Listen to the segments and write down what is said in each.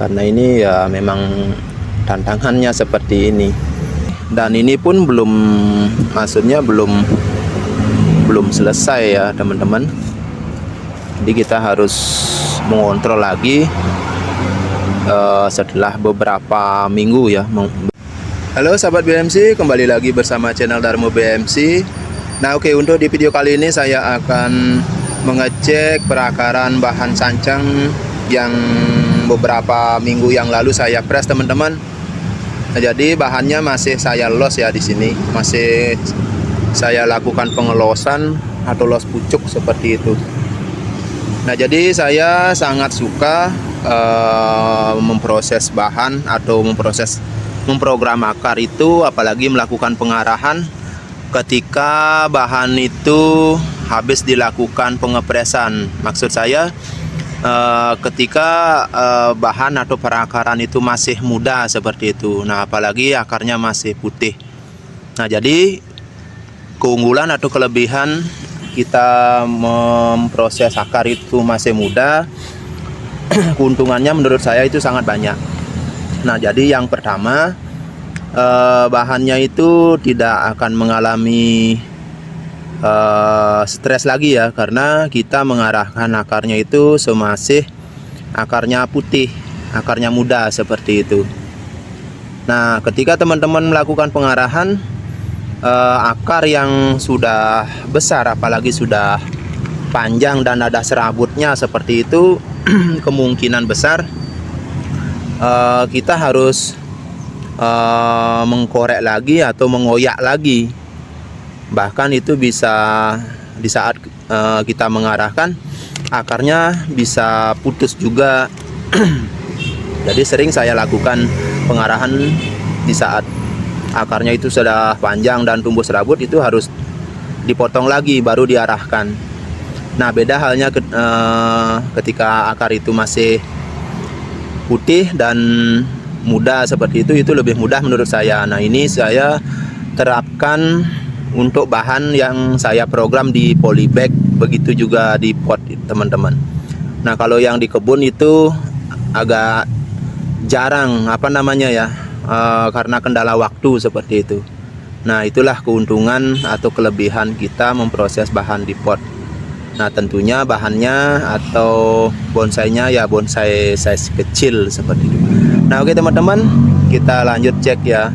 karena ini ya memang tantangannya seperti ini. Dan ini pun maksudnya belum selesai ya teman-teman. Jadi kita harus mengontrol lagi setelah beberapa minggu ya. Halo sahabat BMC, kembali lagi bersama channel Darmo BMC. Nah oke, untuk di video kali ini saya akan mengecek perakaran bahan sancang yang beberapa minggu yang lalu saya press teman-teman. Nah, jadi bahannya masih saya los ya di sini, masih saya lakukan pengelosan atau los pucuk seperti itu. Nah jadi saya sangat suka memproses bahan atau memprogram akar itu, apalagi melakukan pengarahan ketika bahan itu habis dilakukan pengepresan. Maksud saya ketika bahan atau perakaran itu masih muda seperti itu. Nah apalagi akarnya masih putih. Nah jadi keunggulan atau kelebihan kita memproses akar itu masih muda, keuntungannya menurut saya itu sangat banyak. Nah jadi yang pertama, bahannya itu tidak akan mengalami stres lagi ya, karena kita mengarahkan akarnya itu semasih akarnya putih, akarnya muda seperti itu. Nah ketika teman-teman melakukan pengarahan akar yang sudah besar, apalagi sudah panjang dan ada serabutnya seperti itu, kemungkinan besar kita harus mengkorek lagi atau mengoyak lagi. Bahkan itu bisa di saat kita mengarahkan akarnya bisa putus juga. Jadi sering saya lakukan pengarahan di saat akarnya itu sudah panjang dan tumbuh serabut, itu harus dipotong lagi baru diarahkan. Nah beda halnya ketika akar itu masih putih dan muda seperti itu lebih mudah menurut saya. Nah ini saya terapkan untuk bahan yang saya program di polybag, begitu juga di pot teman-teman. Nah kalau yang di kebun itu agak jarang karena kendala waktu seperti itu. Nah itulah keuntungan atau kelebihan kita memproses bahan di pot. Nah tentunya bahannya atau bonsainya ya bonsai size kecil seperti itu. Nah oke teman-teman, kita lanjut cek ya.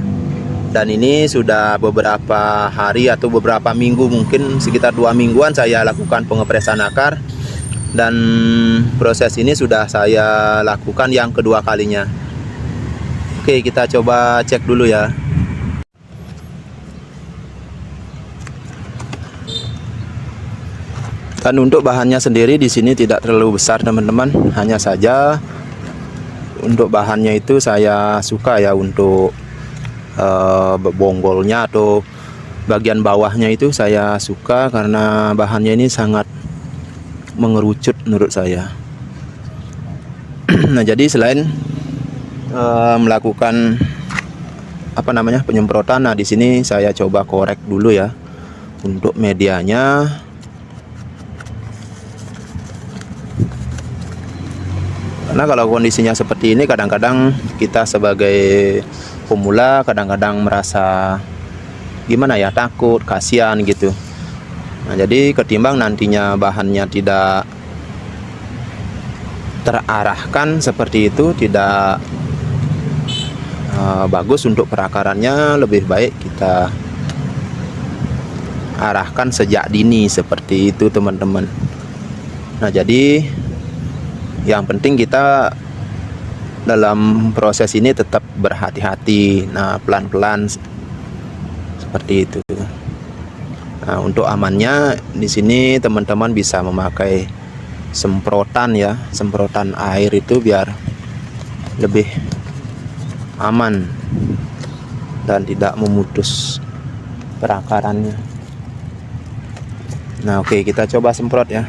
Dan ini sudah beberapa hari atau beberapa minggu, mungkin sekitar 2 mingguan saya lakukan pengepresan akar. Dan proses ini sudah saya lakukan yang kedua kalinya. Oke, kita coba cek dulu ya. Dan untuk bahannya sendiri di sini tidak terlalu besar teman-teman, hanya saja untuk bahannya itu saya suka ya, untuk bonggolnya atau bagian bawahnya itu saya suka karena bahannya ini sangat mengerucut menurut saya. Nah jadi selain melakukan penyemprotan, nah di sini saya coba korek dulu ya untuk medianya. Karena kalau kondisinya seperti ini, kadang-kadang kita sebagai pemula kadang-kadang merasa takut, kasihan gitu. Nah jadi ketimbang nantinya bahannya tidak terarahkan seperti itu, tidak bagus untuk perakarannya, lebih baik kita arahkan sejak dini seperti itu teman-teman. Nah jadi yang penting kita dalam proses ini tetap berhati-hati. Nah pelan-pelan seperti itu. Nah untuk amannya di sini teman-teman bisa memakai semprotan ya, semprotan air itu biar lebih aman dan tidak memutus perakarannya. Nah oke, kita coba semprot ya.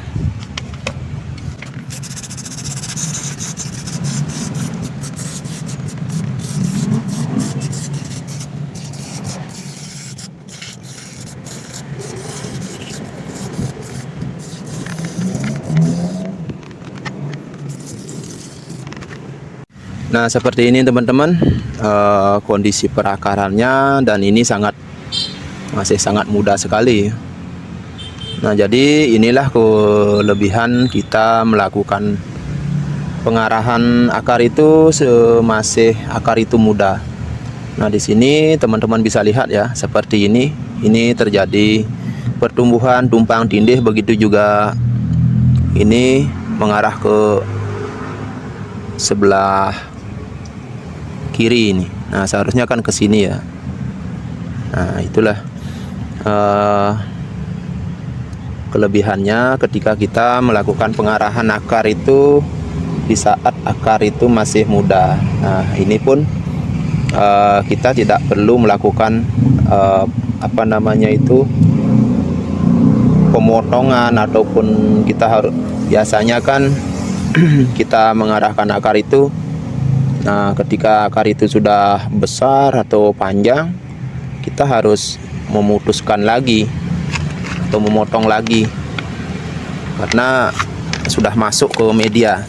Nah, seperti ini teman-teman, kondisi perakarannya, dan ini masih sangat muda sekali. Nah, jadi inilah kelebihan kita melakukan pengarahan akar itu masih akar itu muda. Nah, di sini teman-teman bisa lihat ya, seperti ini. Ini terjadi pertumbuhan tumpang tindih, begitu juga ini mengarah ke sebelah kiri ini. Nah, seharusnya kan ke sini ya. Nah, itulah kelebihannya ketika kita melakukan pengarahan akar itu di saat akar itu masih muda. Nah, ini pun kita tidak perlu melakukan pemotongan, ataupun kita harus, biasanya kan kita mengarahkan akar itu. Nah, ketika akar itu sudah besar atau panjang, kita harus memutuskan lagi atau memotong lagi karena sudah masuk ke media.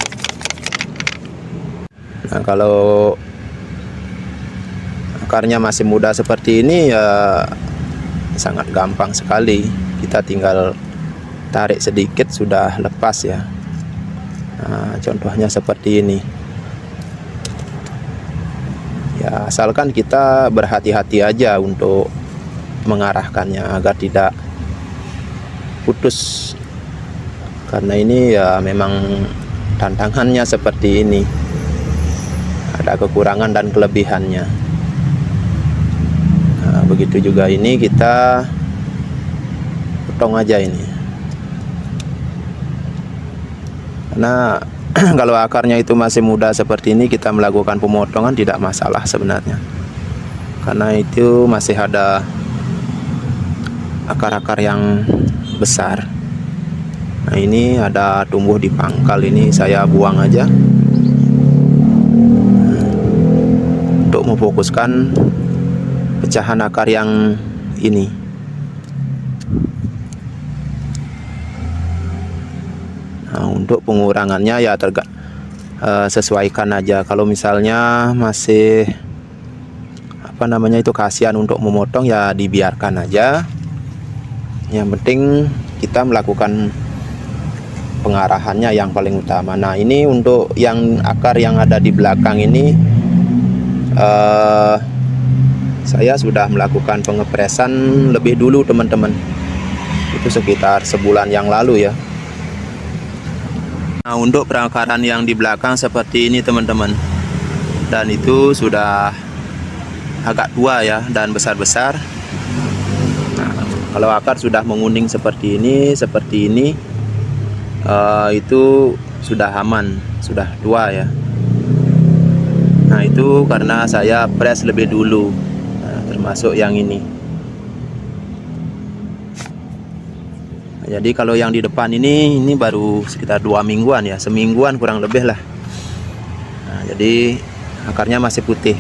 Nah, kalau akarnya masih muda seperti ini ya sangat gampang sekali. Kita tinggal tarik sedikit sudah lepas ya. Nah, contohnya seperti ini. Ya, asalkan kita berhati-hati aja untuk mengarahkannya agar tidak putus. Karena ini ya memang tantangannya seperti ini. Ada kekurangan dan kelebihannya. Nah, begitu juga ini, kita potong aja ini. Karena kalau akarnya itu masih muda seperti ini, kita melakukan pemotongan tidak masalah sebenarnya, karena itu masih ada akar-akar yang besar. Nah, ini ada tumbuh di pangkal, ini saya buang aja untuk memfokuskan pecahan akar yang ini. Nah, untuk pengurangannya ya sesuaikan aja. Kalau misalnya masih itu kasihan untuk memotong, ya dibiarkan aja. Yang penting kita melakukan pengarahannya yang paling utama. Nah, ini untuk yang akar yang ada di belakang ini, saya sudah melakukan pengepresan lebih dulu teman-teman. Itu sekitar sebulan yang lalu ya. Nah, untuk perakaran yang di belakang seperti ini teman-teman, dan itu sudah agak tua ya dan besar-besar. Nah, kalau akar sudah menguning seperti ini itu sudah aman, sudah tua ya. Nah, itu karena saya press lebih dulu. Nah, termasuk yang ini. Jadi kalau yang di depan ini baru sekitar 2 mingguan ya, semingguan kurang lebih lah. Nah, jadi akarnya masih putih.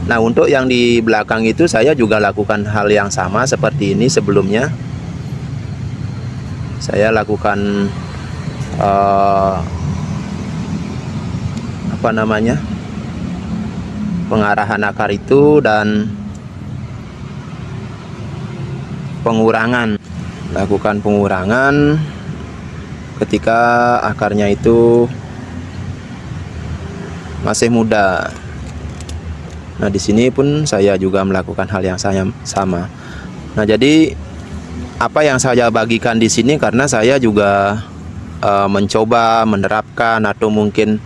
Nah, untuk yang di belakang itu saya juga lakukan hal yang sama seperti ini sebelumnya. Saya lakukan pengarahan akar itu dan pengurangan. Lakukan pengurangan ketika akarnya itu masih muda. Nah, di sini pun saya juga melakukan hal yang sama. Nah, jadi apa yang saya bagikan di sini karena saya juga mencoba menerapkan, atau mungkin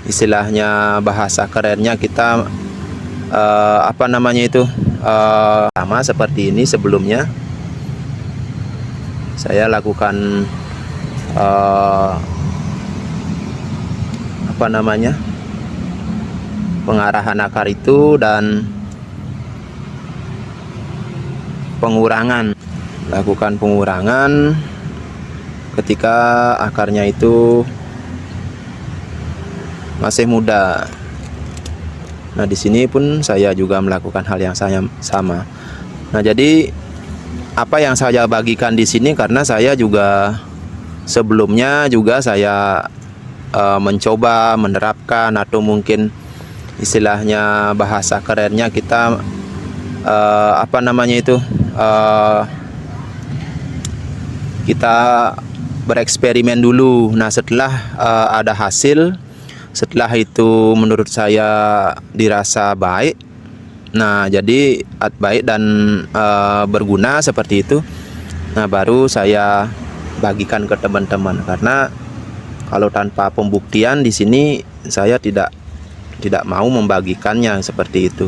istilahnya bahasa kerennya kita sama seperti ini sebelumnya. Saya lakukan pengarahan akar itu dan pengurangan. Lakukan pengurangan ketika akarnya itu masih muda. Nah, di sini pun saya juga melakukan hal yang sama. Nah, jadi apa yang saya bagikan di sini karena saya juga sebelumnya juga saya mencoba menerapkan, atau mungkin istilahnya bahasa kerennya kita apa namanya itu, kita bereksperimen dulu. Nah, setelah ada hasil, setelah itu menurut saya dirasa baik, nah jadi baik dan berguna seperti itu, nah baru saya bagikan ke teman-teman. Karena kalau tanpa pembuktian di sini saya tidak mau membagikannya seperti itu.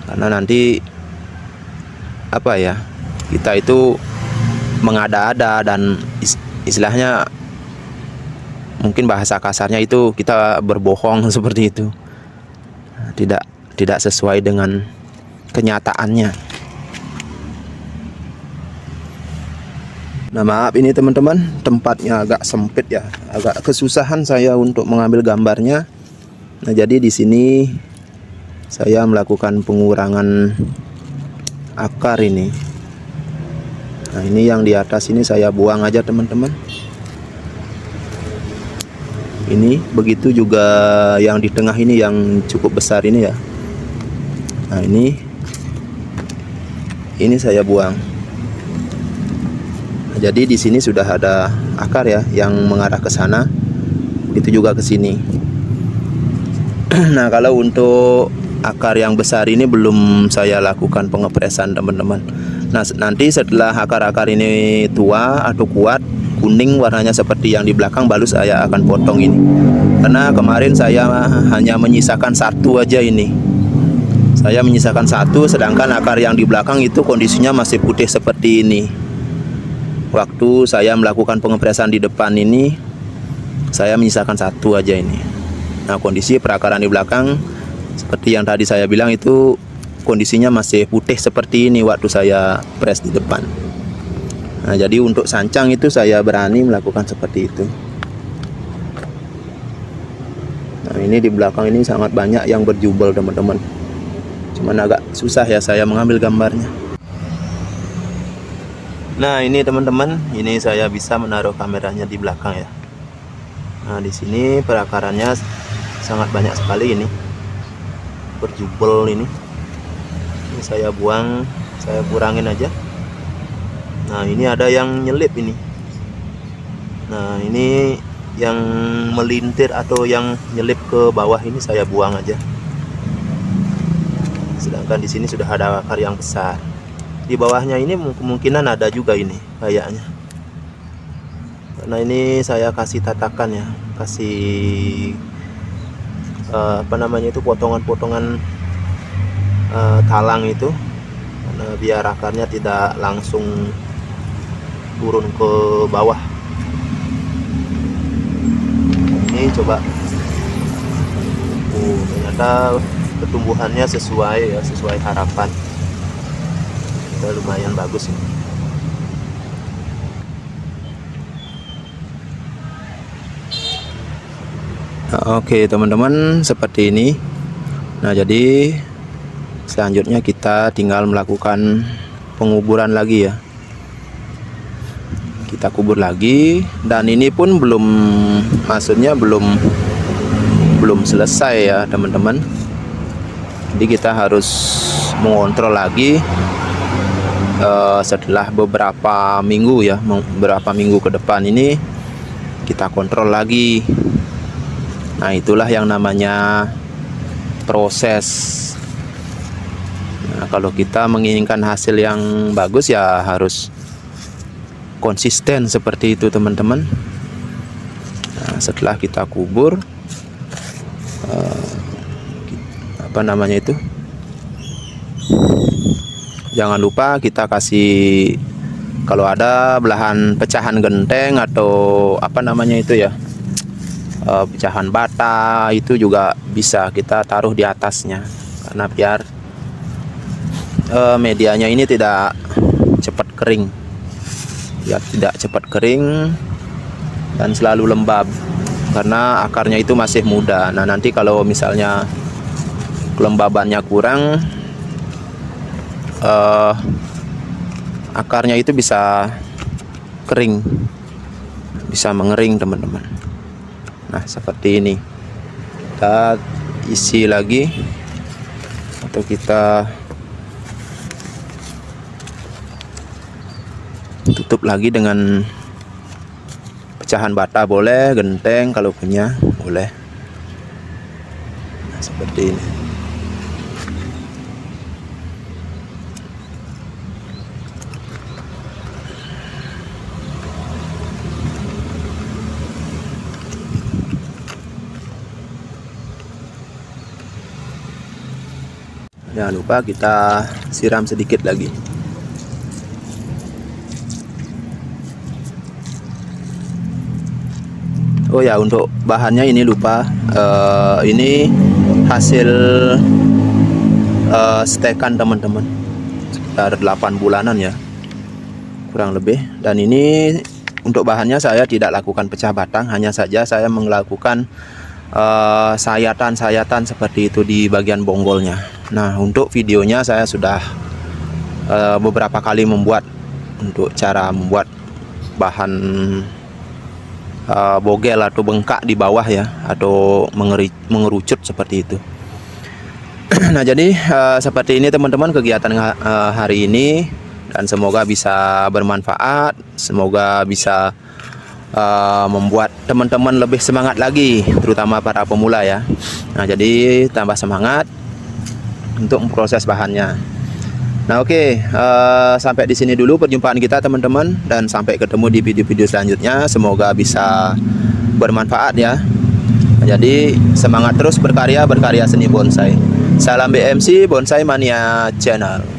Karena nanti apa ya, kita itu mengada-ada dan istilahnya mungkin bahasa kasarnya itu kita berbohong seperti itu. Tidak sesuai dengan kenyataannya. Nah, maaf ini teman-teman, tempatnya agak sempit ya, agak kesusahan saya untuk mengambil gambarnya. Nah, jadi di sini saya melakukan pengurangan akar ini. Nah, ini yang di atas ini saya buang aja teman-teman. Ini begitu juga yang di tengah ini yang cukup besar ini ya. Nah, ini saya buang. Nah, jadi di sini sudah ada akar ya yang mengarah ke sana. Itu juga ke sini. Nah, kalau untuk akar yang besar ini belum saya lakukan pengepresan teman-teman. Nah, nanti setelah akar-akar ini tua atau kuat, kuning warnanya seperti yang di belakang, baru saya akan potong ini. Karena kemarin saya hanya menyisakan satu aja ini. Saya menyisakan satu, sedangkan akar yang di belakang itu kondisinya masih putih seperti ini. Waktu saya melakukan pengepresan di depan ini, saya menyisakan satu aja ini. Nah, kondisi perakaran di belakang seperti yang tadi saya bilang itu kondisinya masih putih seperti ini waktu saya press di depan. Nah, jadi untuk sancang itu saya berani melakukan seperti itu. Nah, ini di belakang ini sangat banyak yang berjubel teman-teman. Cuman agak susah ya saya mengambil gambarnya. Nah, ini teman-teman, ini saya bisa menaruh kameranya di belakang ya. Nah, di sini perakarannya sangat banyak sekali ini. Berjubel ini saya buang, saya kurangin aja. Nah, ini ada yang nyelip ini. Nah, ini yang melintir atau yang nyelip ke bawah ini saya buang aja. Sedangkan di sini sudah ada akar yang besar. Di bawahnya ini kemungkinan ada juga ini kayaknya. Karena ini saya kasih tatakan ya, kasih apa namanya itu, potongan-potongan talang itu, karena biar akarnya tidak langsung turun ke bawah. Ini coba, ternyata pertumbuhannya sesuai ya, sesuai harapan. Kita lumayan bagus ini. Nah, oke teman-teman, seperti ini. Nah, jadi selanjutnya kita tinggal melakukan penguburan lagi ya. Kita kubur lagi, dan ini pun maksudnya belum selesai ya teman-teman. Jadi kita harus mengontrol lagi setelah beberapa minggu ya, beberapa minggu ke depan ini kita kontrol lagi. Nah, itulah yang namanya proses. Nah, kalau kita menginginkan hasil yang bagus ya harus konsisten seperti itu teman-teman. Nah, setelah kita kubur, apa namanya itu, jangan lupa kita kasih, kalau ada belahan pecahan genteng atau apa namanya itu ya, pecahan bata, itu juga bisa kita taruh di atasnya, karena biar medianya ini tidak cepat kering, ya tidak cepat kering dan selalu lembab, karena akarnya itu masih muda. Nah, nanti kalau misalnya kelembabannya kurang, akarnya itu bisa kering, bisa mengering teman-teman. Nah, seperti ini. Kita isi lagi atau kita tutup lagi dengan pecahan bata boleh, genteng kalau punya boleh. Nah, seperti ini. Jangan lupa kita siram sedikit lagi. Oh ya, untuk bahannya ini lupa. Ini hasil stekan teman-teman, sekitar 8 bulanan ya, kurang lebih. Dan ini untuk bahannya saya tidak lakukan pecah batang, hanya saja saya melakukan sayatan-sayatan seperti itu di bagian bonggolnya. Nah, untuk videonya saya sudah beberapa kali membuat untuk cara membuat bahan bogel atau bengkak di bawah ya, atau mengerucut seperti itu. Nah, jadi seperti ini teman-teman kegiatan hari ini, dan semoga bisa bermanfaat, semoga bisa membuat teman-teman lebih semangat lagi, terutama para pemula ya. Nah, jadi tambah semangat untuk memproses bahannya. Nah, oke, sampai di sini dulu perjumpaan kita teman-teman, dan sampai ketemu di video-video selanjutnya. Semoga bisa bermanfaat ya. Jadi semangat terus berkarya seni bonsai. Salam BMC Bonsai Mania Channel.